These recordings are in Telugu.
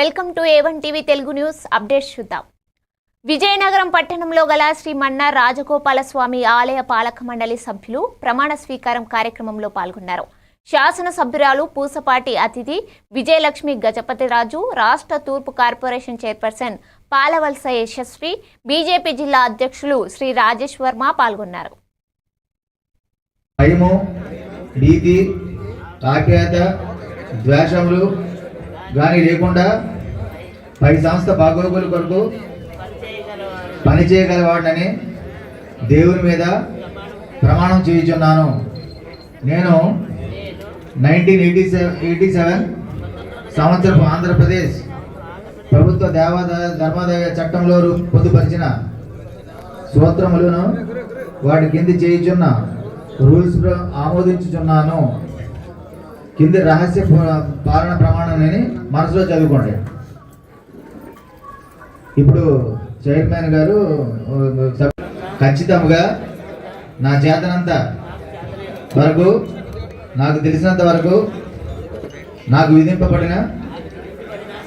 Welcome to A1 TV Telugu news updates చూద్దాం. విజయనగరం పట్టణంలో గల శ్రీ మన్నార్ రాజగోపాల స్వామి ఆలయ పాలక మండలి సభ్యులు ప్రమాణ స్వీకారం కార్యక్రమంలో పాల్గొన్నారు. శాసన సభ్యురాలు పూసపాటి అతిథి విజయలక్ష్మి గజపతిరాజు, రాష్ట్ర తూర్పు corporation chairperson Palavalasa Yashasvi, BJP జిల్లా అధ్యక్షులు శ్రీ రాజేష్ వర్మ పాల్గొన్నారు. భయము, భీతి, ఆప్యాయత, ద్వేషములు గాని లేకుండా పై సంస్థ బాగోగుల కొరకు పనిచేయగలవాడని దేవుని మీద ప్రమాణం చేయుచున్నాను. నేను 1987 సంవత్సరపు ఆంధ్రప్రదేశ్ ప్రభుత్వ ధర్మాదాయ చట్టంలో పొందుపరిచిన సూత్రములను వాటి కింద చేయుచున్న రూల్స్ ఆమోదించుచున్నాను. కింది రహస్య పాలన ప్రమాణాన్ని మనసులో చదువుకోండి. ఇప్పుడు చైర్మన్ గారు ఖచ్చితంగా నా చేతనంత వరకు, నాకు తెలిసినంత వరకు నాకు విధింపబడిన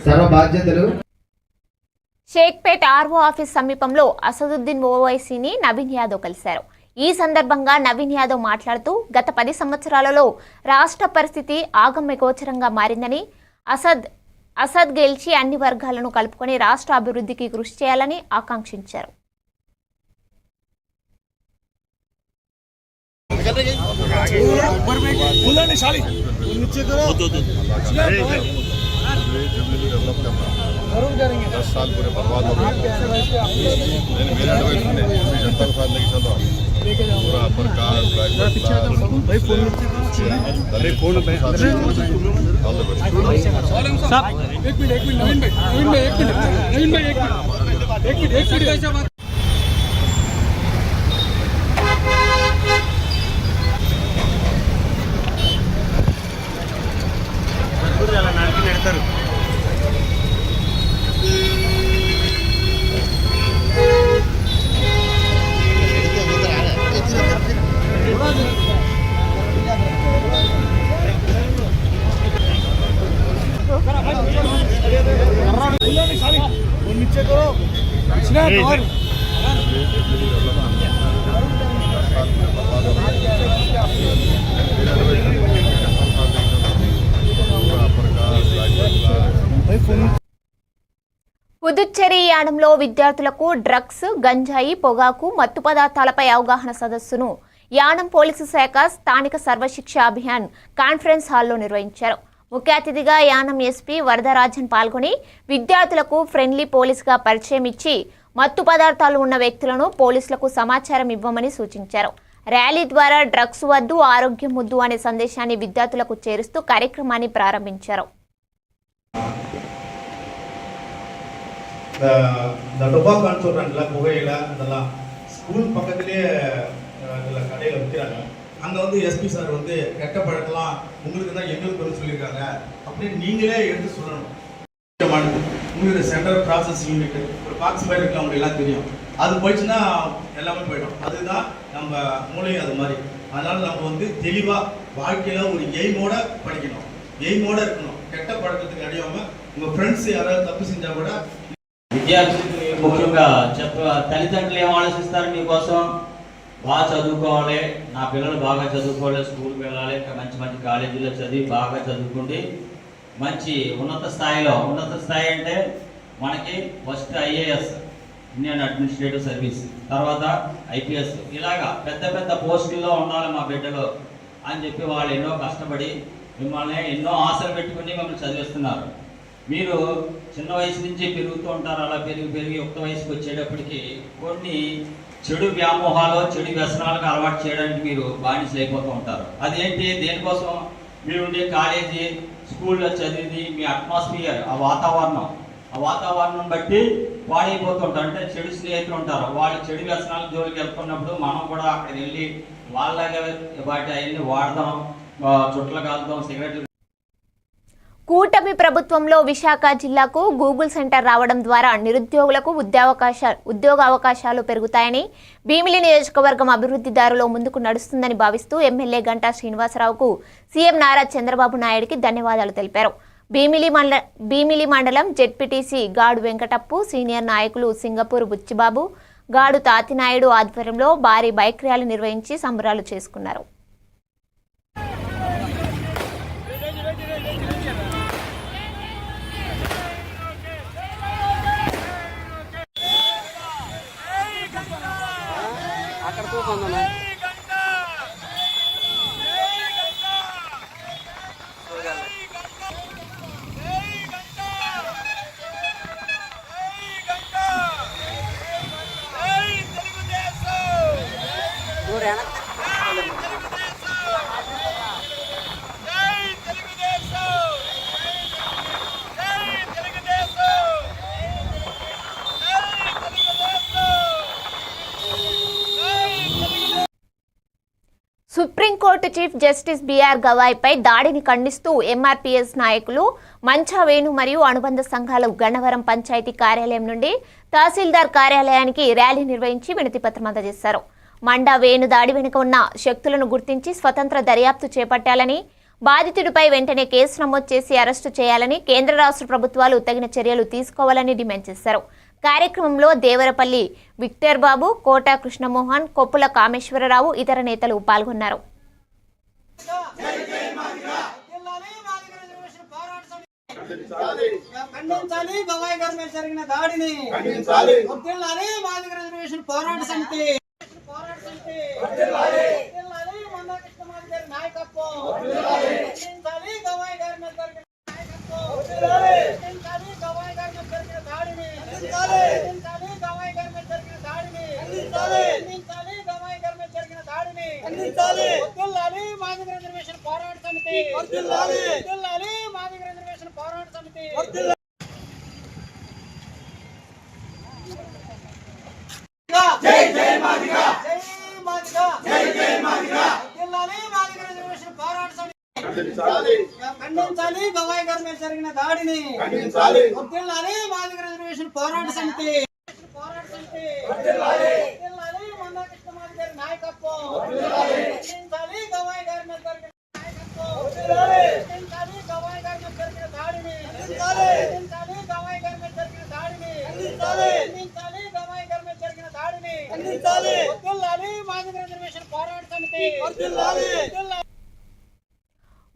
సర్వ బాధ్యతలు. షేక్పేట్ ఆర్ఓ ఆఫీస్ సమీపంలో అసదుద్దీన్ ఓవైసీని నవీన్ యాదవ్ కలిశారు. ఈ సందర్భంగా నవీన్ యాదవ్ మాట్లాడుతూ గత 10 సంవత్సరాలలో రాష్ట్ర పరిస్థితి ఆగమ్యగోచరంగా మారిందని, అసద్ గెలిచి అన్ని వర్గాలను కలుపుకొని రాష్ట్ర అభివృద్ధికి కృషి చేయాలని ఆకాంక్షించారు. పుదుచ్చేరి యానంలో విద్యార్థులకు డ్రగ్స్, గంజాయి, పొగాకు, మత్తు పదార్థాలపై అవగాహన సదస్సును యానం పోలీసు శాఖ స్థానిక సర్వశిక్ష అభియాన్ కాన్ఫరెన్స్ హాల్లో నిర్వహించారు. ముఖ్య అతిథిగా యానం ఎస్పీ వరదరాజన్ పాల్గొని విద్యార్థులకు ఫ్రెండ్లీ పోలీసుగా పరిచయం ఇచ్చి మత్తు పదార్థాలు ఉన్న వ్యక్తులను పోలీసులకు సమాచారం ఇవ్వమని సూచించారు. ర్యాలీ ద్వారా డ్రగ్స్ వద్దు, ఆరోగ్యం ముద్దు అనే సందేశాన్ని విద్యార్థులకు చేరుస్తూ కార్యక్రమాన్ని ప్రారంభించారు. இந்த டொபாக்கோன்னு சொல்கிறாங்கல்ல, புகையில அதெல்லாம் ஸ்கூல் பக்கத்துலேயே இதில் கடையில் விற்கிறாங்க. அங்கே வந்து எஸ்பி சார் வந்து கெட்ட பழக்கலாம் உங்களுக்கு தான் எங்களுக்கு வந்து சொல்லியிருக்காங்க அப்படின்னு நீங்களே எடுத்து சொல்லணும். உங்களுக்கு சென்ட்ரல் ப்ராசஸ் யூனிட் ஒரு பாக்ஸ் மாதிரி இருக்கலாம், உங்களுக்கு எல்லாம் தெரியும். அது போயிடுச்சுன்னா எல்லாமே போயிடும். அதுதான் நம்ம மூளையும் அது மாதிரி. அதனால் நம்ம வந்து தெளிவாக வாழ்க்கையில் ஒரு எய்மோட படிக்கணும், எய்மோட இருக்கணும். கெட்ட பழக்கத்துக்கு அடையாமல் உங்கள் ஃப்ரெண்ட்ஸ் யாராவது தப்பு செஞ்சால் கூட విద్యార్థులకి ముఖ్యంగా తల్లిదండ్రులు ఏం ఆలోచిస్తారు, మీకోసం బాగా చదువుకోవాలి, నా పిల్లలు బాగా చదువుకోవాలి, స్కూల్కి వెళ్ళాలి, మంచి మంచి కాలేజీలో చదివి బాగా చదువుకుంటే మంచి ఉన్నత స్థాయి అంటే మనకి first IAS Indian administrative service, తర్వాత ఐపీఎస్, ఇలాగా పెద్ద పెద్ద పోస్టుల్లో ఉండాలి మా బిడ్డలు అని చెప్పి వాళ్ళు ఎన్నో కష్టపడి మిమ్మల్ని ఎన్నో ఆశలు పెట్టుకుని మిమ్మల్ని చదివిస్తున్నారు. మీరు చిన్న వయసు నుంచి పెరుగుతూ ఉంటారు. అలా పెరిగి యుక్త వయసుకు వచ్చేటప్పటికి కొన్ని చెడు వ్యామోహాలు, చెడు వ్యసనాలకు అలవాటు చేయడానికి మీరు బానిసలు అయిపోతూ ఉంటారు. అదేంటి, దేనికోసం? మీరు ఉండే కాలేజీ, స్కూల్లో చదివి మీ అట్మాస్ఫియర్, ఆ వాతావరణం బట్టి వాడైపోతుంటారు. అంటే చెడు స్నేహితులు ఉంటారు, వాళ్ళు చెడు వ్యసనాల జోలికి వెళ్తున్నప్పుడు మనం కూడా అక్కడికి వెళ్ళి వాళ్ళగా వాటి అవన్నీ వాడదాం, చుట్టలు కాల్దాం, సిగరెట్లు. కూటమి ప్రభుత్వంలో విశాఖ జిల్లాకు గూగుల్ సెంటర్ రావడం ద్వారా నిరుద్యోగులకు ఉద్యోగ అవకాశాలు పెరుగుతాయని, భీమిలి నియోజకవర్గం అభివృద్ధి దారిలో ముందుకు నడుస్తుందని భావిస్తూ ఎమ్మెల్యే గంటా శ్రీనివాసరావుకు సీఎం నారా చంద్రబాబు నాయుడుకి ధన్యవాదాలు తెలిపారు. భీమిలి మండలం జెడ్పీటీసీ గాడు వెంకటప్పు, సీనియర్ నాయకులు సింగపూర్ బుచ్చిబాబు, గాడు తాతినాయుడు ఆధ్వర్యంలో భారీ బైక్ ర్యాలీ నిర్వహించి సంబరాలు చేసుకున్నారు. సుప్రీంకోర్టు చీఫ్ జస్టిస్ బిఆర్ గవాయ్పై దాడిని ఖండిస్తూ ఎంఆర్పీఎస్ నాయకులు మంచా వేణు మరియు అనుబంధ సంఘాలు గన్నవరం పంచాయతీ కార్యాలయం నుండి తహసీల్దార్ కార్యాలయానికి ర్యాలీ నిర్వహించి వినతిపత్రం అందజేశారు. మండా వేణు దాడి వెనుక ఉన్న శక్తులను గుర్తించి స్వతంత్ర దర్యాప్తు చేపట్టాలని, బాధితుడిపై వెంటనే కేసు నమోదు చేసి అరెస్టు చేయాలని, కేంద్ర రాష్ట్ర ప్రభుత్వాలు తగిన చర్యలు తీసుకోవాలని డిమాండ్ చేశారు. కార్యక్రమంలో దేవరపల్లి విక్టర్ బాబు, కోట కృష్ణమోహన్, కొప్పుల కామేశ్వరరావు ఇతర నేతలు పాల్గొన్నారు. ఖండించాలి గవాయ్ గారి మీద జరిగిన దాడిని. వర్ధిల్లాలి మాదిగ రిజర్వేషన్ పోరాట సమితి. మందా కృష్ణమాది గారి నాయకత్వం. ఖండించాలి గవాయ్ గారి మీద జరిగిన ఖండించాలి గవాయ్ గారి మీద జరిగిన దాడిని. ఖండించాలి గవాయ్ గారి మీద జరిగిన దాడిని. ఖండించాలి గవాయ్ గారి మీద జరిగిన దాడిని. వర్ధిల్లాలి మాదిగ రిజర్వేషన్ పోరాట సమితి. వర్ధిల్లాలి మాదిగ రిజర్వేషన్ పోరాట సమితి. జై జై మాదిగా, జై మాదిగా, జై జై మాదిగా. వర్ధిల్లాలి మాదిగ రిజర్వేషన్ పోరాట సమితి. ఖండించాలి గవాయ్ గారి మీద జరిగిన దాడిని. వర్ధిల్లాలి మాదిగ రిజర్వేషన్ పోరాట సమితి. వర్ధిల్లాలి మందా కృష్ణమాది గారి నాయకత్వం. ఖండించాలి గవాయ్ గారి మీద జరిగిన ఖండించాలి గవాయ్ గారి మీద జరిగిన దాడిని. ఖండించాలి గవాయ్ గారి మీద జరిగిన దాడిని. ఖండించాలి గవాయ్ గారి మీద జరిగిన దాడిని. వర్ధిల్లాలి మాదిగ రిజర్వేషన్ పోరాట సమితి.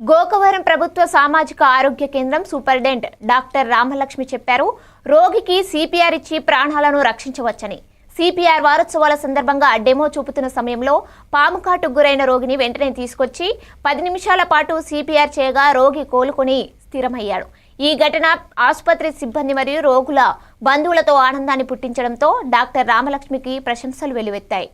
గోకవరం ప్రభుత్వ సామాజిక ఆరోగ్య కేంద్రం సూపరింటెండెంట్ డాక్టర్ రామలక్ష్మి చెప్పారు, రోగికి సిపిఆర్ ఇచ్చి ప్రాణాలను రక్షించవచ్చని. సిపిఆర్ వారోత్సవాల సందర్భంగా డెమో చూపుతున్న సమయంలో పాము కాటుకు గురైన రోగిని వెంటనే తీసుకొచ్చి 10 నిమిషాల పాటు సిపిఆర్ చేయగా రోగి కోలుకొని స్థిరమయ్యాడు. ఈ ఘటన ఆసుపత్రి సిబ్బంది మరియు రోగుల బంధువులతో ఆనందాన్ని పుట్టించడంతో డాక్టర్ రామలక్ష్మికి ప్రశంసలు వెల్లువెత్తాయి.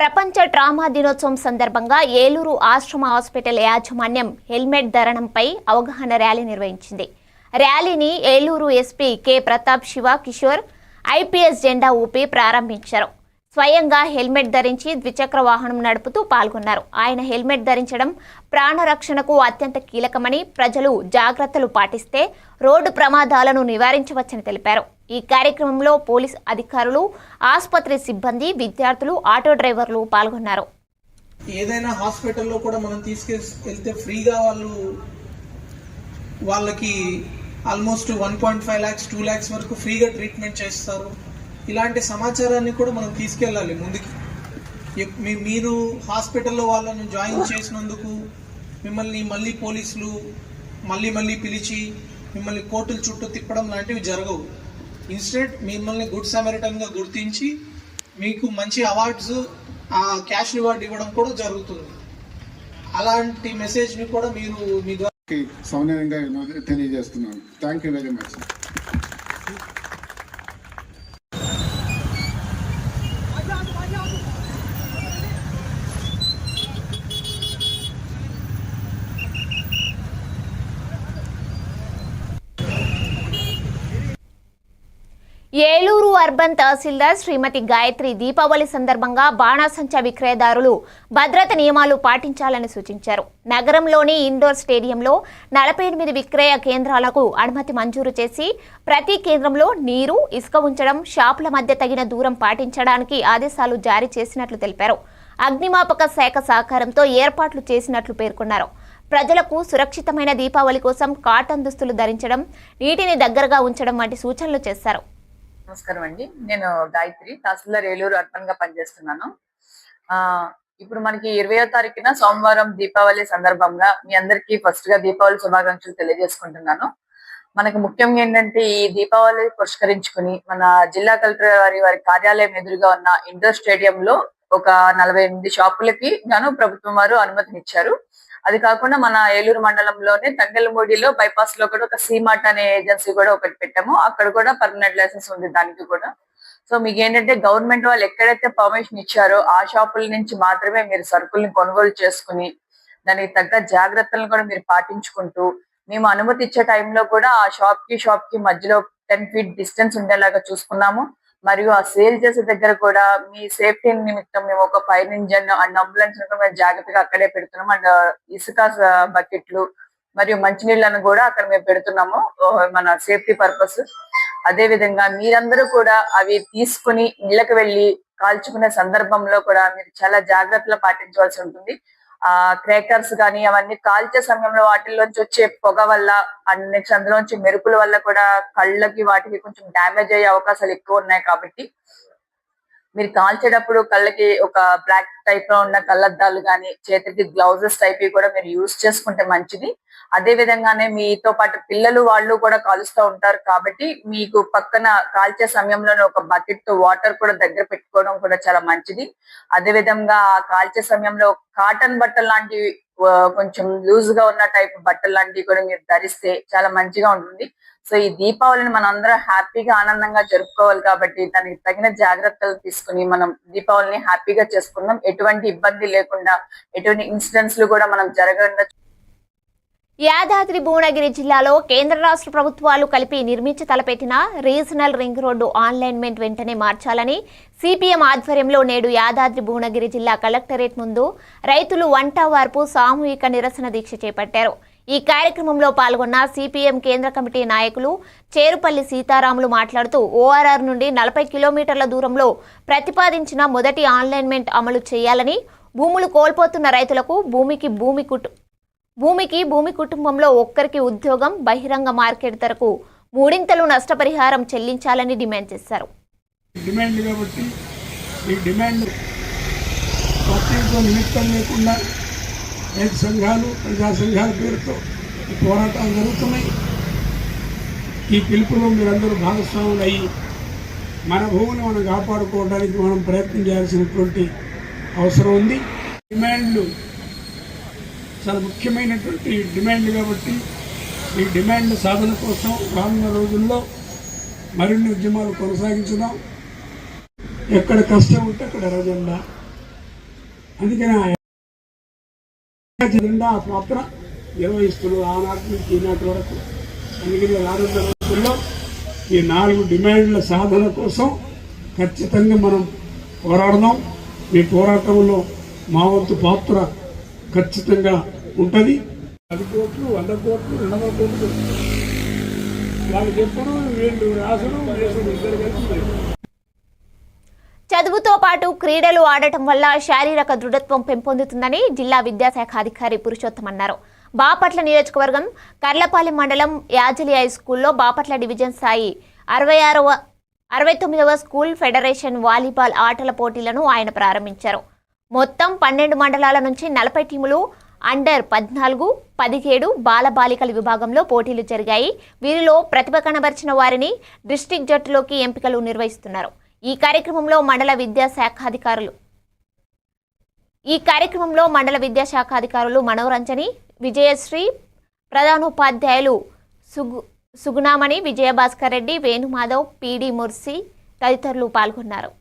ప్రపంచ ట్రామా దినోత్సవం సందర్భంగా ఏలూరు ఆశ్రమ హాస్పిటల్ యాజమాన్యం హెల్మెట్ ధరణంపై అవగాహన ర్యాలీ నిర్వహించింది. ర్యాలీని Eluru SP K Pratap Shiva Kishore IPS జెండా ఊపి ప్రారంభించారు. స్వయంగా హెల్మెట్ ధరించి ద్విచక్ర వాహనం నడుపుతూ పాల్గొన్నారు. ఆయన హెల్మెట్ ధరించడం ప్రాణరక్షణకు అత్యంత కీలకమని, ప్రజలు జాగ్రత్తలు పాటిస్తే రోడ్డు ప్రమాదాలను నివారించవచ్చని తెలిపారు. ఈ కార్యక్రమంలో పోలీస్ అధికారులు, ఆసుపత్రి సిబ్బంది, విద్యార్థులు, ఆటో డ్రైవర్లు పాల్గొన్నారు. ఏదైనా హాస్పిటల్లో కూడా మనం తీసుకెళ్తే ఫ్రీగా వాళ్ళకి ఆల్మోస్ట్ 1.5 lakhs 2 lakhs వరకు ఫ్రీగా ట్రీట్మెంట్ చేస్తారు. ఇలాంటి సమాచారాన్ని కూడా మనం తీసుకెళ్ళాలి ముందుకి. మీరు హాస్పిటల్లో వాళ్ళను జాయిన్ చేసినందుకు మిమ్మల్ని మళ్ళీ పోలీసులు మళ్ళీ పిలిచి మిమ్మల్ని కోర్టుల చుట్టూ తిప్పడం లాంటివి జరగవు. ఇన్స్టెంట్ మిమ్మల్ని గుడ్ సామరిటన్గా గుర్తించి మీకు మంచి అవార్డ్స్, క్యాష్ రివార్డ్ ఇవ్వడం కూడా జరుగుతుంది. అలాంటి మెసేజ్ని కూడా మీరు మీ ద్వారా సౌన్యంగా తెలియజేస్తున్నాను. Thank you very much. Eluru urban తహసీల్దార్ శ్రీమతి గాయత్రి దీపావళి సందర్భంగా బాణాసంచా విక్రయదారులు భద్రత నియమాలు పాటించాలని సూచించారు. నగరంలోని ఇండోర్ స్టేడియంలో 48 విక్రయ కేంద్రాలకు అనుమతి మంజూరు చేసి ప్రతి కేంద్రంలో నీరు, ఇసుక ఉంచడం, షాపుల మధ్య తగిన దూరం పాటించడానికి ఆదేశాలు జారీ చేసినట్లు తెలిపారు. అగ్నిమాపక శాఖ సహకారంతో ఏర్పాట్లు చేసినట్లు పేర్కొన్నారు. ప్రజలకు సురక్షితమైన దీపావళి కోసం కాటన్ దుస్తులు ధరించడం, నీటిని దగ్గరగా ఉంచడం వంటి సూచనలు చేశారు. నమస్కారం అండి, నేను గాయత్రి, తహసీల్దార్ ఏలూరు అర్బన్ గా పనిచేస్తున్నాను. ఇప్పుడు మనకి 20వ తారీఖున సోమవారం దీపావళి సందర్భంగా మీ అందరికీ ఫస్ట్ గా దీపావళి శుభాకాంక్షలు తెలియజేసుకుంటున్నాను. మనకి ముఖ్యంగా ఏంటంటే ఈ దీపావళి పురస్కరించుకుని మన జిల్లా కలెక్టర్ వారి కార్యాలయం ఎదురుగా ఉన్న ఇండోర్ స్టేడియంలో ఒక 48 షాపులకి గాను ప్రభుత్వం వారు అనుమతినిచ్చారు. అది కాకుండా మన ఏలూరు మండలంలోనే తంగెలమూడిలో బైపాస్ లో కూడా ఒక సీమార్ట్ అనే ఏజెన్సీ కూడా ఒకటి పెట్టాము. అక్కడ కూడా పర్మనెంట్ లైసెన్స్ ఉంది దానికి కూడా. సో మీకు ఏంటంటే గవర్నమెంట్ వాళ్ళు ఎక్కడైతే పర్మిషన్ ఇచ్చారో ఆ షాపుల నుంచి మాత్రమే మీరు సరుకుల్ని కొనుగోలు చేసుకుని దానికి తగ్గ జాగ్రత్తలను కూడా మీరు పాటించుకుంటూ, మేము అనుమతి ఇచ్చే టైంలో కూడా ఆ షాప్ కి మధ్యలో 10 feet డిస్టెన్స్ ఉండేలాగా చూసుకున్నాము. మరియు ఆ సేల్ చేసే దగ్గర కూడా మీ సేఫ్టీ నిమిత్తం మేము ఒక ఫైర్ ఇంజన్ అండ్ అంబులెన్స్ మేము జాగ్రత్తగా అక్కడే పెడుతున్నాము. అండ్ ఇసుక బకెట్లు మరియు మంచినీళ్లను కూడా అక్కడ మేము పెడుతున్నాము మన సేఫ్టీ పర్పస్. అదే విధంగా మీరందరూ కూడా అవి తీసుకుని ఇళ్లకు వెళ్లి కాల్చుకునే సందర్భంలో కూడా మీరు చాలా జాగ్రత్తలు పాటించవలసి ఉంటుంది. క్రేకర్స్ కానీ అవన్నీ కాల్చే సమయంలో వాటిల్లోంచి వచ్చే పొగ వల్ల అండ్ నెక్స్ట్ అందులోంచి మెరుపుల వల్ల కూడా కళ్ళకి వాటికి కొంచెం డ్యామేజ్ అయ్యే అవకాశాలు ఎక్కువ ఉన్నాయి. కాబట్టి మీరు కాల్చేటప్పుడు కళ్ళకి ఒక బ్లాక్ టైప్ లో ఉన్న కళ్ళద్దాలు కానీ, చేతికి గ్లౌజెస్ టైప్ కూడా మీరు యూజ్ చేసుకుంటే మంచిది. అదే విధంగానే మీతో పాటు పిల్లలు వాళ్ళు కూడా కాలుస్తూ ఉంటారు కాబట్టి మీకు పక్కన కాల్చే సమయంలోనే ఒక బకెట్ తో వాటర్ కూడా దగ్గర పెట్టుకోవడం కూడా చాలా మంచిది. అదే విధంగా కాల్చే సమయంలో కాటన్ బట్టలు లాంటివి కొంచెం లూజ్ గా ఉన్న టైప్ బట్టలు లాంటివి కూడా మీరు ధరిస్తే చాలా మంచిగా ఉంటుంది. సో ఈ దీపావళిని మనం అందరం హ్యాపీగా ఆనందంగా జరుపుకోవాలి కాబట్టి దానికి తగిన జాగ్రత్తలు తీసుకుని మనం దీపావళిని హ్యాపీగా చేసుకుందాం. ఎటువంటి ఇబ్బంది లేకుండా, ఎటువంటి ఇన్సిడెంట్స్ కూడా మనం జరగకుండా. యాదాద్రి భువనగిరి జిల్లాలో కేంద్ర రాష్ట్ర ప్రభుత్వాలు కలిపి నిర్మించి తలపెట్టిన రీజనల్ రింగ్ రోడ్డు అలైన్మెంట్ వెంటనే మార్చాలని సిపిఎం ఆధ్వర్యంలో నేడు యాదాద్రి భువనగిరి జిల్లా కలెక్టరేట్ ముందు రైతులు వంట వార్పు సామూహిక నిరసన దీక్ష చేపట్టారు. ఈ కార్యక్రమంలో పాల్గొన్న సిపిఎం కేంద్ర కమిటీ నాయకులు చేరుపల్లి సీతారాములు మాట్లాడుతూ ఓఆర్ఆర్ నుండి 40 కిలోమీటర్ల దూరంలో ప్రతిపాదించిన మొదటి అలైన్మెంట్ అమలు చేయాలని, భూములు కోల్పోతున్న రైతులకు భూమికి భూమి కుటుంబంలో ఒక్కరికి ఉద్యోగం, బహిరంగ మార్కెట్ ధరకు 3 నష్టపరిహారం చెల్లించాలని డిమాండ్ చేశారు. డిమాండ్ కాబట్టి ఈ డిమాండ్ ప్రత్యేక నిమిత్తం లేకుండా రైతు సంఘాలు, ప్రజా సంఘాల పేరుతో ఈ పోరాటాలు జరుగుతున్నాయి. ఈ పిలుపులో మీరందరూ భాగస్వాములు అయ్యి మన భూమిని మనం కాపాడుకోవడానికి మనం ప్రయత్నం చేయాల్సినటువంటి అవసరం ఉంది. డిమాండ్లు చాలా ముఖ్యమైనటువంటి డిమాండ్ కాబట్టి ఈ డిమాండ్ సాధన కోసం రానున్న రోజుల్లో మరిన్ని ఉద్యమాలు కొనసాగించుదాం. ఎక్కడ కష్టం ఉంటే అక్కడ ఎర్రజెండా, అందుకని ఆ పాత్ర నిర్వహిస్తున్నారు ఆనాటి నుంచి ఈనాటి వరకు. అందుకని రానున్న రోజుల్లో ఈ 4 డిమాండ్ల సాధన కోసం ఖచ్చితంగా మనం పోరాడదాం. మీ పోరాటంలో మా వంతు పాత్ర ఖచ్చితంగా ఉంటుంది. 10 కోట్లు 100 కోట్లు 200 కోట్లు వాళ్ళు చెప్పడం వీళ్ళు రాసడం వేసడం ఇద్దరు కలిసి. చదువుతో పాటు క్రీడలు ఆడటం వల్ల శారీరక దృఢత్వం పెంపొందుతుందని జిల్లా విద్యాశాఖ అధికారి పురుషోత్తం అన్నారు. బాపట్ల నియోజకవర్గం కర్లపాలెం మండలం యాజలి హై స్కూల్లో బాపట్ల డివిజన్ స్థాయి 69వ స్కూల్ ఫెడరేషన్ వాలీబాల్ ఆటల పోటీలను ఆయన ప్రారంభించారు. మొత్తం 12 మండలాల నుంచి 40 టీములు అండర్ 14, 17 బాలబాలికల విభాగంలో పోటీలు జరిగాయి. వీరిలో ప్రతిభ కనబరిచిన వారిని డిస్ట్రిక్ట్ జట్టులోకి ఎంపికలు నిర్వహిస్తున్నారు. ఈ కార్యక్రమంలో మండల విద్యాశాఖాధికారులు మనోరంజని, విజయశ్రీ, ప్రధానోపాధ్యాయులు సుగుణామణి, విజయభాస్కర్ రెడ్డి, వేణుమాధవ్, పీడి ముర్సి తదితరులు పాల్గొన్నారు.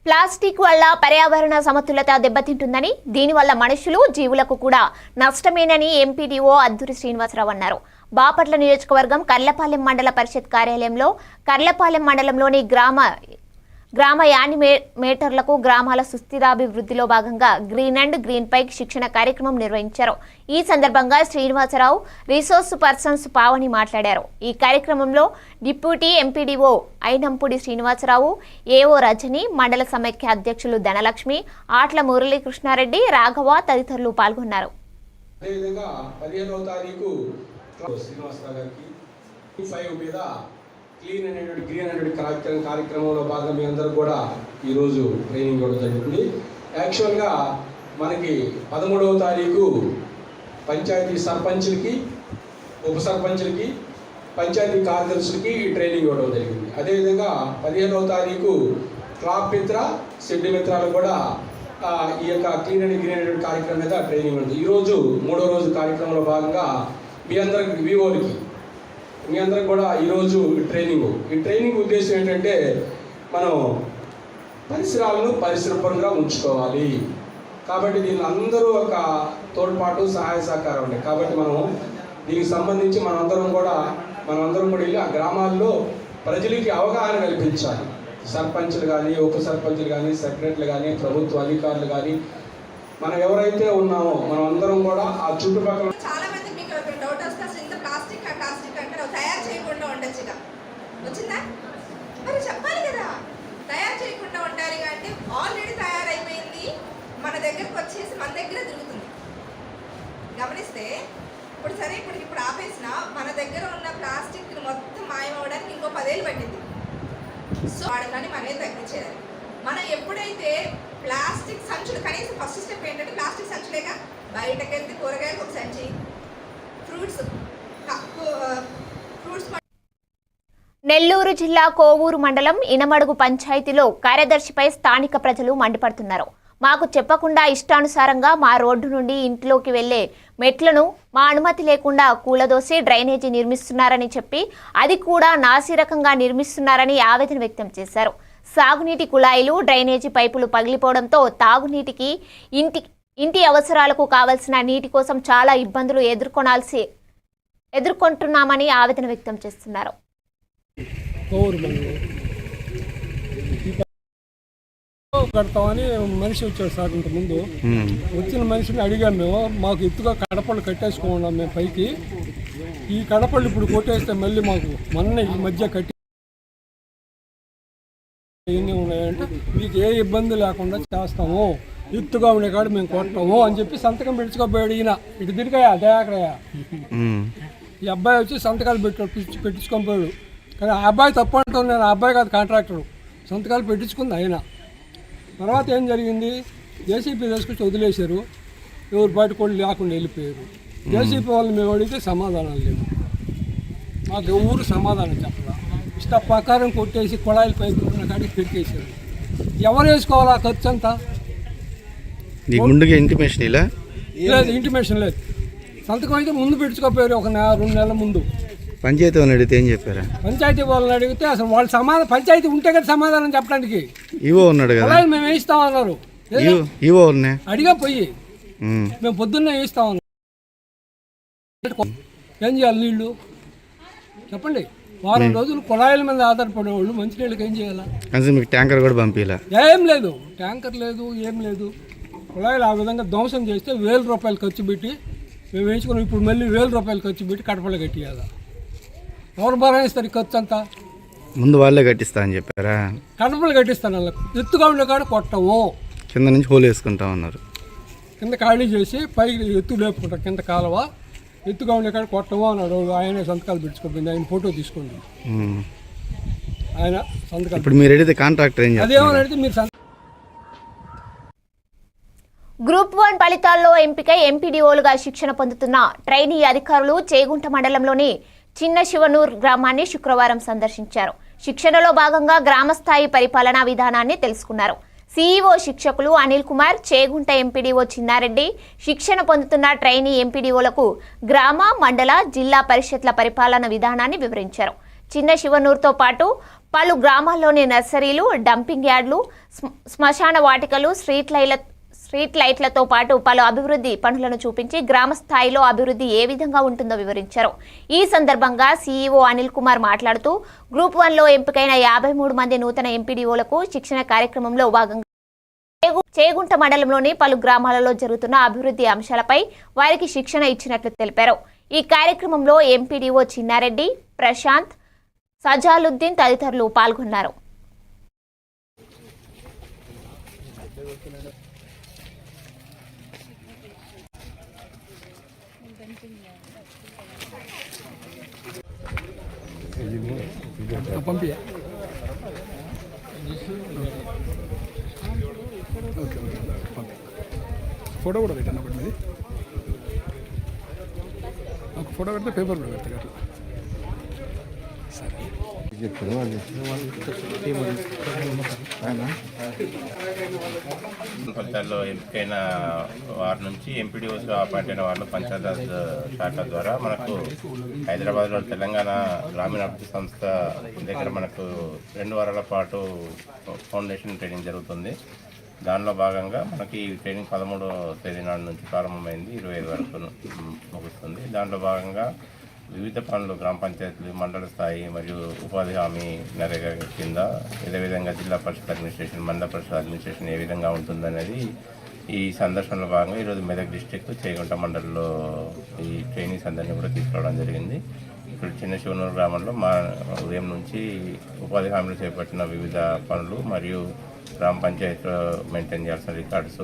ప్లాస్టిక్ వల్ల పర్యావరణ సమతుల్యత దెబ్బతింటుందని, దీనివల్ల మనుషులు, జీవులకు కూడా నష్టమేనని ఎంపీడీఓ అద్దూరి శ్రీనివాసరావు అన్నారు. బాపట్ల నియోజకవర్గం కర్లపాలెం మండల పరిషత్ కార్యాలయంలో కర్లపాలెం మండలంలోని గ్రామ యానిమేటర్లకు గ్రామాల సుస్థిరాభివృద్ధిలో భాగంగా గ్రీన్ అండ్ గ్రీన్ పై శిక్షణ కార్యక్రమం నిర్వహించారు. ఈ సందర్భంగా శ్రీనివాసరావు, రిసోర్స్ పర్సన్స్ పావని మాట్లాడారు. ఈ కార్యక్రమంలో deputy MPDO Inampudi Srinivasarao, AO Rajani, మండల సమైక్య అధ్యక్షులు ధనలక్ష్మి, ఆట్ల మురళీకృష్ణారెడ్డి, రాఘవ తదితరులు పాల్గొన్నారు. క్లీన్ అనేటువంటి గ్రీన్ అనేటువంటి కార్యక్రమంలో భాగంగా మీ అందరూ కూడా ఈరోజు ట్రైనింగ్ ఇవ్వడం జరుగుతుంది. యాక్చువల్గా మనకి 13వ తారీఖు పంచాయతీ సర్పంచులకి, ఉప సర్పంచులకి, పంచాయతీ కార్యదర్శులకి ట్రైనింగ్ ఇవ్వడం జరిగింది. అదేవిధంగా 15వ తారీఖు క్లాబ్ మిత్ర, షెడ్ మిత్రాలకు కూడా ఈ యొక్క క్లీన్ అండ్ గ్రీన్ అనేటువంటి కార్యక్రమం మీద ట్రైనింగ్ ఉంటుంది. ఈరోజు 3వ రోజు కార్యక్రమంలో భాగంగా మీ అందరికి వివోలకి మీ అందరికి కూడా ఈరోజు ఈ ట్రైనింగ్ ఉద్దేశం ఏంటంటే మనం పరిసరాలను పరిశుభ్రంగా ఉంచుకోవాలి. కాబట్టి దీన్ని అందరూ ఒక తోడ్పాటు, సహాయ సహకారం ఉన్నాయి. కాబట్టి మనం దీనికి సంబంధించి మనమందరం కూడా వెళ్ళి ఆ గ్రామాల్లో ప్రజలకి అవగాహన కల్పించాలి. సర్పంచులు కానీ, ఉప సర్పంచులు కానీ, సెక్రటరీలు కానీ, ప్రభుత్వ అధికారులు కానీ, మనం ఎవరైతే ఉన్నామో మనం అందరం కూడా ఆ చుట్టుపక్కల వచ్చిందా మరి చెప్పాలి కదా, తయారు చేయకుండా ఉండాలి అంటే ఆల్రెడీ తయారైపోయింది మన దగ్గరకు వచ్చేసి మన దగ్గర తిరుగుతుంది. గమనిస్తే ఇప్పుడు ఆపేసిన మన దగ్గర ఉన్న ప్లాస్టిక్ మొత్తం మాయమవడానికి ఇంకో 10 ఏళ్ళు పట్టింది. సో వాడకాన్ని మనమే తగ్గించేయాలి. మనం ఎప్పుడైతే ప్లాస్టిక్ సంచులు, కనీసం ఫస్ట్ స్టెప్ ఏంటంటే ప్లాస్టిక్ సంచులేగా, బయటకు వెళ్తే కూరగాయలకు ఒక సంచి, ఫ్రూట్స్ నెల్లూరు జిల్లా కోవూరు మండలం ఇనమడుగు పంచాయతీలో కార్యదర్శిపై స్థానిక ప్రజలు మండిపడుతున్నారు. మాకు చెప్పకుండా ఇష్టానుసారంగా మా రోడ్డు నుండి ఇంట్లోకి వెళ్లే మెట్లను మా అనుమతి లేకుండా కూలదోసి డ్రైనేజీ నిర్మిస్తున్నారని చెప్పి, అది కూడా నాసిరకంగా నిర్మిస్తున్నారని ఆవేదన వ్యక్తం చేశారు. సాగునీటి కుళాయిలు, డ్రైనేజీ పైపులు పగిలిపోవడంతో తాగునీటికి ఇంటి అవసరాలకు కావలసిన నీటి కోసం చాలా ఇబ్బందులు ఎదుర్కొంటున్నామని ఆవేదన వ్యక్తం చేస్తున్నారు. కడతామని మనిషి వచ్చాడు సార్ ఇంత ముందు. వచ్చిన మనిషిని అడిగాం మేము, మాకు ఎత్తుగా కడపళ్ళు కట్టేసుకున్నాం మేము పైకి. ఈ కడపళ్ళు ఇప్పుడు కొట్టేస్తే మళ్ళీ మాకు మొన్న ఈ మధ్య కట్టి ఎన్ని ఉన్నాయంటే మీకు ఏ ఇబ్బంది లేకుండా చేస్తాము, ఎత్తుగా ఉండే కాడ మేము కొట్టము అని చెప్పి సంతకం పెట్టుకోపోయాడు ఈయన. ఇటు తిరిగాయా దయాకరయ్య ఈ అబ్బాయి వచ్చి సంతకాలు పెట్టించుకొని పోయాడు. కానీ ఆ అబ్బాయి తప్పు అంటాను నేను, ఆ అబ్బాయి కాదు కాంట్రాక్టరు, సంతకాలు పెట్టించుకుంది ఆయన. తర్వాత ఏం జరిగింది, జేసీపీ తీసుకొచ్చి వదిలేశారు, ఎవరు బయట కూడా లేకుండా వెళ్ళిపోయారు. జేసీపీ వాళ్ళు మేము అడిగితే సమాధానాలు లేవు, మాకు ఊరు సమాధానం చెప్పాల. ఇష్ట ప్రకారం కొట్టేసి కొళాయిల పైపు ఉన్న కాడికి పెట్టేశారు. ఎవరు వేసుకోవాలి ఆ ఖర్చు అంతా? ఇంటిమేషన్ లేదు, ఇంటిమేషన్ లేదు. సంతకం అయితే ముందు పెట్టుకోపోయారు, ఒక 2 నెలల ముందు. పంచాయతీ వాళ్ళని అడిగితే ఏం చెప్పారా? పంచాయతీ వాళ్ళని అడిగితే అసలు వాళ్ళు పంచాయతీ ఉంటే కదా సమాధానం చెప్పడానికి. ఈవో ఉన్నాడు కదా, మేము వేయిస్తామన్నారు. ఈవో అడిగా పోయి మేము పొద్దున్నే వేయిస్తామన్నారు. ఏం చేయాలి నీళ్ళు చెప్పండి? వారం రోజులు కుళాయిల మీద ఆధారపడేవాళ్ళు మంచినీళ్ళకి ఏం చేయాలా? మీకు ట్యాంకర్ కూడా పంపించాలా? ఏం లేదు, ట్యాంకర్ లేదు, ఏం లేదు. కుళాయిలు ఆ విధంగా ధ్వంసం చేస్తే 1000 రూపాయలు ఖర్చు పెట్టి మేము వేయించుకున్నాం. ఇప్పుడు మళ్ళీ 1000 రూపాయలు ఖర్చు పెట్టి కడపలు కట్టియాలా? ఎవరు భరాయిస్తారు ఖర్చు అంతా? ముందు వాళ్ళే కట్టిస్తా అని చెప్పారా? కడపలు కట్టిస్తాను వాళ్ళకి. ఎత్తుగా ఉండే కాడ కొట్టము, కింద నుంచి హోల్ వేసుకుంటా ఉన్నారు. కింద ఖాళీ చేసి పైకి ఎత్తు లేపుకుంటాం, కింద కాలువ ఎత్తుగా ఉండే కాడ కొట్టము అన్నాడు. ఆయనే సంతకాలు పెట్టుకోపోయింది, ఆయన ఫోటో తీసుకోండి, ఆయన సంతకాలు. ఇప్పుడు మీరు అడిగితే కాంట్రాక్టర్ ఏం చేస్తారు? అదేమని అడిగితే మీరు గ్రూప్ 1 ఫలితాల్లో ఎంపికై ఎంపీడీఓలుగా శిక్షణ పొందుతున్న ట్రైనీ అధికారులు చేగుంట మండలంలోని చిన్న శివనూర్ గ్రామాన్ని శుక్రవారం సందర్శించారు. శిక్షణలో భాగంగా గ్రామస్థాయి పరిపాలనా విధానాన్ని తెలుసుకున్నారు. సీఈఓ శిక్షకులు అనిల్ కుమార్, చేగుంట ఎంపీడీఓ చిన్నారెడ్డి శిక్షణ పొందుతున్న ట్రైనీ ఎంపీడీఓలకు గ్రామ, మండల, జిల్లా పరిషత్ల పరిపాలన విధానాన్ని వివరించారు. చిన్న శివనూర్తో పాటు పలు గ్రామాల్లోని నర్సరీలు, డంపింగ్ యార్డులు, శ్మశాన వాటికలు, స్ట్రీట్ లైట్లతో పాటు పలు అభివృద్ధి పనులను చూపించి గ్రామ స్థాయిలో అభివృద్ధి ఏ విధంగా ఉంటుందో వివరించారు. ఈ సందర్భంగా సీఈఓ అనిల్ కుమార్ మాట్లాడుతూ గ్రూప్ 1లో ఎంపికైన 53 మంది నూతన ఎంపీడీఓలకు శిక్షణ కార్యక్రమంలో భాగంగా చేగుంట మండలంలోని పలు గ్రామాలలో జరుగుతున్న అభివృద్ధి అంశాలపై వారికి శిక్షణ ఇచ్చినట్లు తెలిపారు. ఈ కార్యక్రమంలో ఎంపీడీఓ చిన్నారెడ్డి, ప్రశాంత్, సజాలుద్దీన్ తదితరులు పాల్గొన్నారు. ఫోటో కూడా పెట్టాను ఒకటి, మీది ఒక ఫోటో పెడితే పేపర్ కూడా పెడతారు అట్లా. ఫలితాల్లో ఎంపికైన వారి నుంచి ఎంపీడీఓస్గా అపాయింట్ అయిన వాళ్ళు పంచాయతీరాజ్ శాఖ ద్వారా మనకు హైదరాబాద్లో తెలంగాణ గ్రామీణాభివృద్ధి సంస్థ దగ్గర మనకు 2 వారాల పాటు ఫౌండేషన్ ట్రైనింగ్ జరుగుతుంది. దానిలో భాగంగా మనకి ట్రైనింగ్ 13వ తేదీ నాడు నుంచి ప్రారంభమైంది, 25 వరకు ముగుస్తుంది. దాంట్లో భాగంగా వివిధ పనులు గ్రామ పంచాయతీలు, మండల స్థాయి మరియు ఉపాధి హామీ నరేగా కింద అదేవిధంగా జిల్లా పరిషత్ అడ్మినిస్ట్రేషన్, మండల పరిషత్ అడ్మినిస్ట్రేషన్ ఏ విధంగా ఉంటుందనేది ఈ సందర్శనలో భాగంగా ఈరోజు మెదక్ డిస్టిక్ చేగుంట మండలంలో ఈ ట్రైనింగ్స్ అందరినీ కూడా తీసుకురావడం జరిగింది. ఇప్పుడు చిన్న శివనూరు గ్రామంలో మా ఉదయం నుంచి ఉపాధి హామీలు చేపట్టిన వివిధ పనులు మరియు గ్రామ పంచాయతీలో మెయింటైన్ చేయాల్సిన రికార్డ్స్.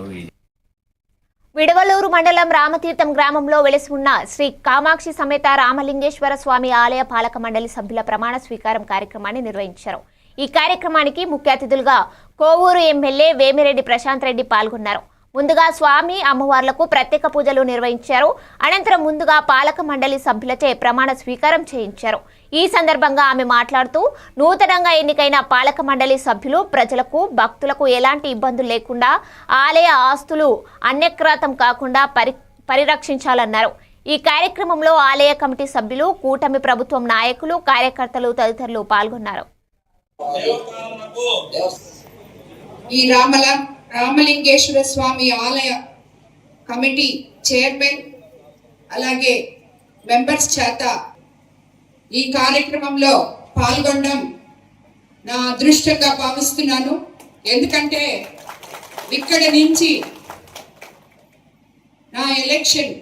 విడవలూరు మండలం రామతీర్థం గ్రామంలో వెలిసి ఉన్న శ్రీ కామాక్షి సమేత రామలింగేశ్వర స్వామి ఆలయ పాలక మండలి సభ్యుల ప్రమాణ స్వీకారం కార్యక్రమాన్ని నిర్వహించారు. ఈ కార్యక్రమానికి ముఖ్య అతిథులుగా కోవూరు ఎమ్మెల్యే వేమిరెడ్డి ప్రశాంత్ రెడ్డి పాల్గొన్నారు. ముందుగా స్వామి, అమ్మవార్లకు ప్రత్యేక పూజలు నిర్వహించారు. అనంతరం ముందుగా పాలక మండలి సభ్యులచే ప్రమాణ స్వీకారం చేయించారు. ఈ సందర్భంగా ఆమె మాట్లాడుతూ నూతనంగా ఎన్నికైన పాలక మండలి సభ్యులు ప్రజలకు, భక్తులకు ఎలాంటి ఇబ్బందులు లేకుండా ఆలయ ఆస్తులు అన్యక్రాతం కాకుండా పరిరక్షించాలన్నారు. ఈ కార్యక్రమంలో ఆలయ కమిటీ సభ్యులు, కూటమి ప్రభుత్వం నాయకులు, కార్యకర్తలు తదితరులు పాల్గొన్నారు. ఈ రామలింగేశ్వర స్వామి ఆలయ కమిటీ చైర్మన్ అలాగే మెంబర్స్ చేత ఈ కార్యక్రమంలో పాల్గొనడం నా అదృష్టంగా భావిస్తున్నాను. ఎందుకంటే ఇక్కడ నుంచి నా ఎలక్షన్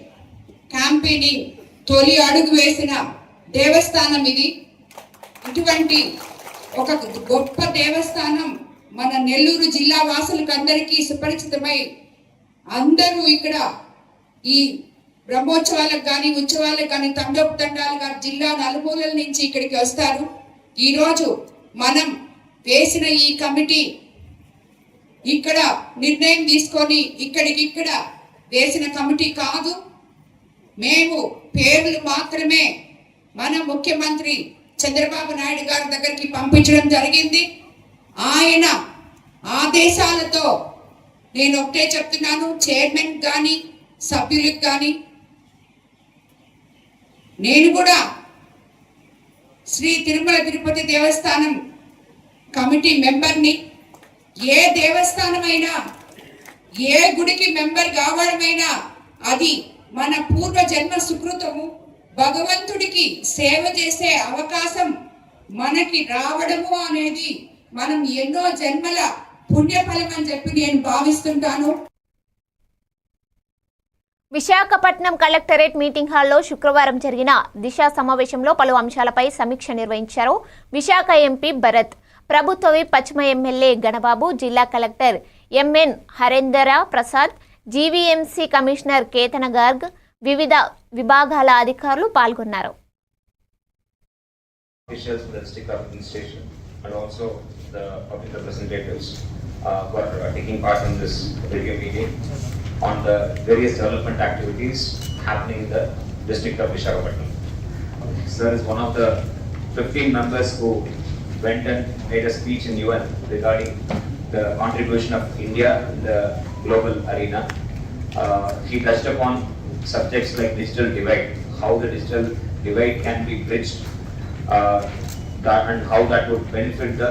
క్యాంపెయినింగ్ తొలి అడుగు వేసిన దేవస్థానం ఇది. ఇటువంటి ఒక గొప్ప దేవస్థానం మన నెల్లూరు జిల్లా వాసులకు అందరికీ సుపరిచితమై అందరూ ఇక్కడ ఈ బ్రహ్మోత్సవాలకు కానీ ఉత్సవాలకు కానీ తండోపతండాలుగా జిల్లా నలుమూలల నుంచి ఇక్కడికి వస్తారు. ఈరోజు మనం వేసిన ఈ కమిటీ ఇక్కడ నిర్ణయం తీసుకొని ఇక్కడికిక్కడ వేసిన కమిటీ కాదు. మేము పేర్లు మాత్రమే మన ముఖ్యమంత్రి చంద్రబాబు నాయుడు గారి దగ్గరికి పంపించడం జరిగింది. ఆయన ఆదేశాలతో నేను ఒకటే చెప్తున్నాను, చైర్మన్ కానీ సభ్యులకు కానీ నేను కూడా శ్రీ తిరుమల తిరుపతి దేవస్థానం కమిటీ మెంబర్ని. ఏ దేవస్థానమైనా ఏ గుడికి మెంబర్ కావడమైనా అది మన పూర్వ జన్మ సుకృతము. భగవంతుడికి సేవ చేసే అవకాశం మనకి రావడము అనేది మనం ఎన్నో జన్మల పుణ్యఫలం అని చెప్పి నేను భావిస్తుంటాను. విశాఖపట్నం కలెక్టరేట్ మీటింగ్ హాల్లో శుక్రవారం జరిగిన దిశ సమావేశంలో పలు అంశాలపై సమీక్ష నిర్వహించారు విశాఖ ఎంపీ భరత్. ప్రభుత్వ పశ్చిమ ఎమ్మెల్యే గణబాబు, జిల్లా collector MN Harendara Prasad, GVMC commissioner Ketana Garg, వివిధ విభాగాల అధికారులు పాల్గొన్నారు. on the various development activities happening in the district of Visakhapatnam. Sir is one of the 15 members who went and made a speech in UN regarding the contribution of India in the global arena. He touched upon subjects like digital divide, how the digital divide can be bridged, and how that would benefit the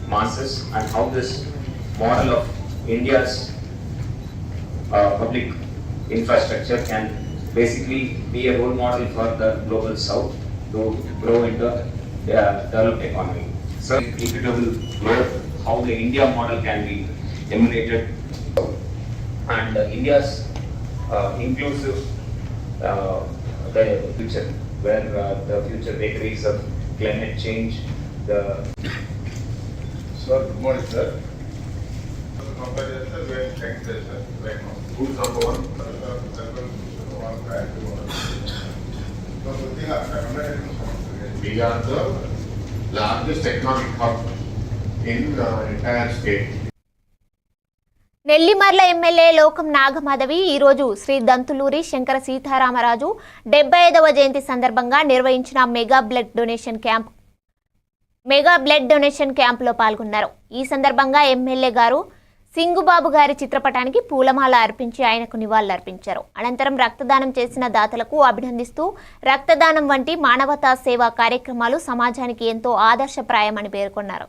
masses, and how this model of India's public infrastructure can basically be a role model for the global south to grow into a developed economy. So equitable growth, how the India model can be emulated, and India's inclusive the future, where the future vagaries of climate change, the... Sir, good morning, sir. Good number one. We are the largest economic hub in the entire state. Nellimarla MLA లోకం నాగమాధవి ఈరోజు శ్రీ దంతులూరి శంకర సీతారామరాజు 75వ జయంతి సందర్భంగా నిర్వహించిన మెగా బ్లడ్ డొనేషన్ క్యాంపులో పాల్గొన్నారు. ఈ సందర్భంగా ఎమ్మెల్యే గారు సింగుబాబు గారి చిత్రపటానికి పూలమాల అర్పించి ఆయనకు నివాళులర్పించారు. అనంతరం రక్తదానం చేసిన దాతలకు అభినందిస్తూ రక్తదానం వంటి మానవతా సేవా కార్యక్రమాలు సమాజానికి ఎంతో ఆదర్శప్రాయమని పేర్కొన్నారు.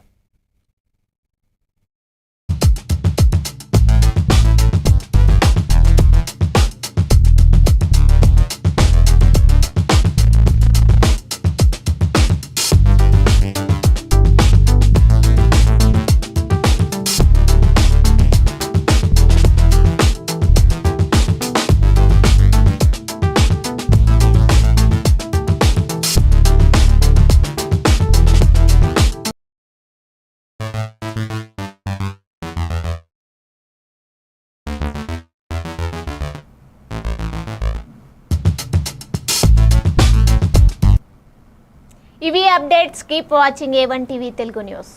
ఇవి updates. Keep watching A1 TV Telugu news.